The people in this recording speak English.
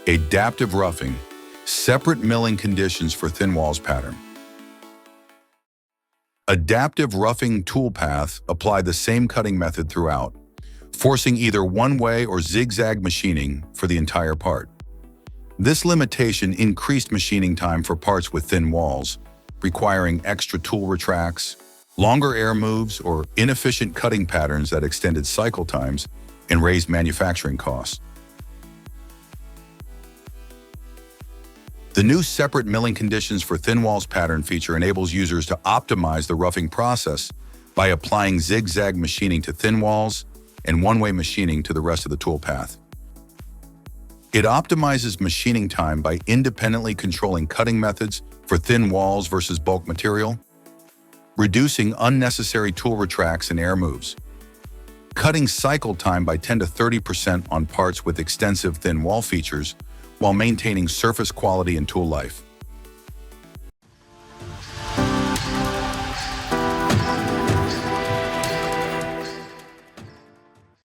Adaptive roughing, separate milling conditions for thin walls pattern. Adaptive roughing toolpaths apply the same cutting method throughout, forcing either one-way or zigzag machining for the entire part. This limitation increased machining time for parts with thin walls, requiring extra tool retracts, longer air moves, or inefficient cutting patterns that extended cycle times and raised manufacturing costs. The new separate milling conditions for thin walls pattern feature enables users to optimize the roughing process by applying zigzag machining to thin walls and one-way machining to the rest of the toolpath. It optimizes machining time by independently controlling cutting methods for thin walls versus bulk material, reducing unnecessary tool retracts and air moves, cutting cycle time by 10 to 30% on parts with extensive thin wall features while maintaining surface quality and tool life.